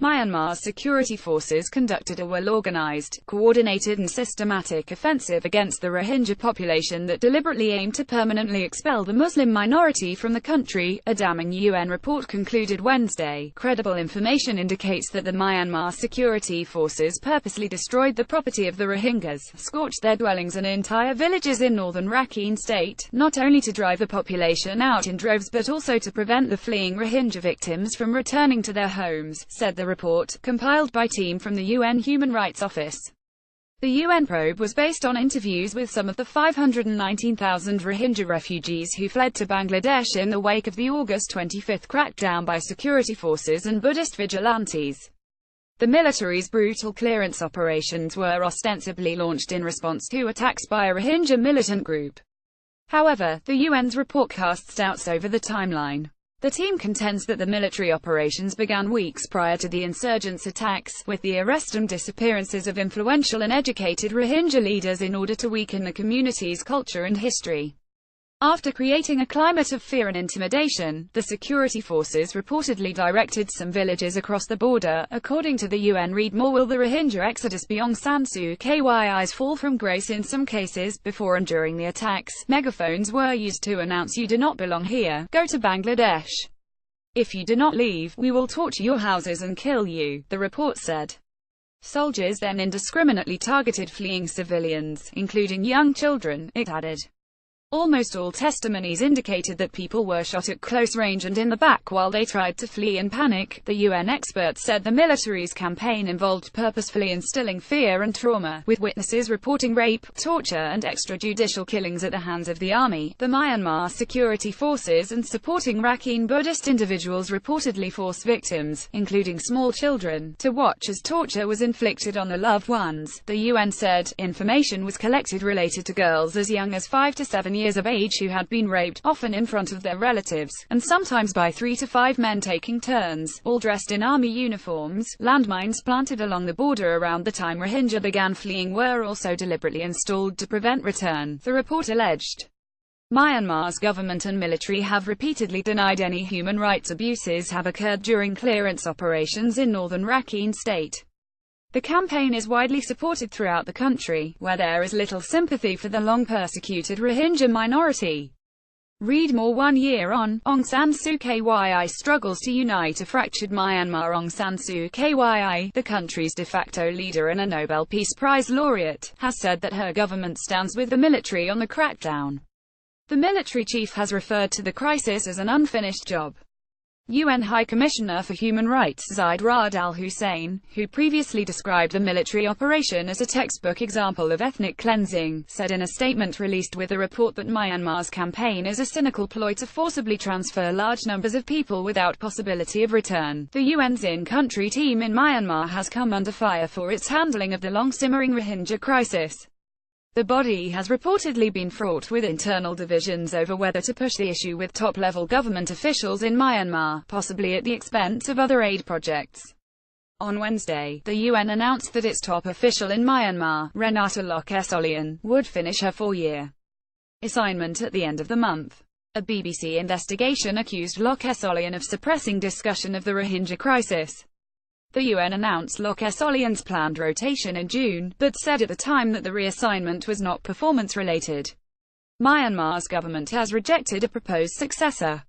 Myanmar's security forces conducted a well-organized, coordinated and systematic offensive against the Rohingya population that deliberately aimed to permanently expel the Muslim minority from the country, a damning UN report concluded Wednesday. Credible information indicates that the Myanmar security forces purposely destroyed the property of the Rohingyas, scorched their dwellings and entire villages in northern Rakhine state, not only to drive the population out in droves but also to prevent the fleeing Rohingya victims from returning to their homes, said the report, compiled by a team from the UN Human Rights Office. The UN probe was based on interviews with some of the 519,000 Rohingya refugees who fled to Bangladesh in the wake of the August 25 crackdown by security forces and Buddhist vigilantes. The military's brutal clearance operations were ostensibly launched in response to attacks by a Rohingya militant group. However, the UN's report casts doubts over the timeline. The team contends that the military operations began weeks prior to the insurgents' attacks, with the arrest and disappearances of influential and educated Rohingya leaders in order to weaken the community's culture and history. After creating a climate of fear and intimidation, the security forces reportedly directed some villages across the border. According to the UN, read more. Will the Rohingya exodus be Aung San Suu Kyi's fall from grace? In some cases, before and during the attacks, megaphones were used to announce, "You do not belong here, go to Bangladesh. If you do not leave, we will torture your houses and kill you," the report said. Soldiers then indiscriminately targeted fleeing civilians, including young children, it added. Almost all testimonies indicated that people were shot at close range and in the back while they tried to flee in panic. The UN experts said the military's campaign involved purposefully instilling fear and trauma, with witnesses reporting rape, torture and extrajudicial killings at the hands of the army, the Myanmar security forces, and supporting Rakhine Buddhist individuals reportedly forced victims, including small children, to watch as torture was inflicted on their loved ones. The UN said information was collected related to girls as young as 5 to 7 years of age who had been raped, often in front of their relatives, and sometimes by 3 to 5 men taking turns, all dressed in army uniforms. Landmines planted along the border around the time Rohingya began fleeing were also deliberately installed to prevent return, the report alleged. Myanmar's government and military have repeatedly denied any human rights abuses have occurred during clearance operations in northern Rakhine state. The campaign is widely supported throughout the country, where there is little sympathy for the long-persecuted Rohingya minority. Read more. 1 year on, Aung San Suu Kyi struggles to unite a fractured Myanmar. Aung San Suu Kyi, the country's de facto leader and a Nobel Peace Prize laureate, has said that her government stands with the military on the crackdown. The military chief has referred to the crisis as an unfinished job. UN High Commissioner for Human Rights Zaid Ra'ad al-Hussein, who previously described the military operation as a textbook example of ethnic cleansing, said in a statement released with the report that Myanmar's campaign is a cynical ploy to forcibly transfer large numbers of people without possibility of return. The UN's in-country team in Myanmar has come under fire for its handling of the long-simmering Rohingya crisis. The body has reportedly been fraught with internal divisions over whether to push the issue with top-level government officials in Myanmar, possibly at the expense of other aid projects. On Wednesday, the UN announced that its top official in Myanmar, Renata Lok-Esolian, would finish her 4-year assignment at the end of the month. A BBC investigation accused Lok-Esolian of suppressing discussion of the Rohingya crisis. The UN announced Lok-Esolian's planned rotation in June, but said at the time that the reassignment was not performance-related. Myanmar's government has rejected a proposed successor.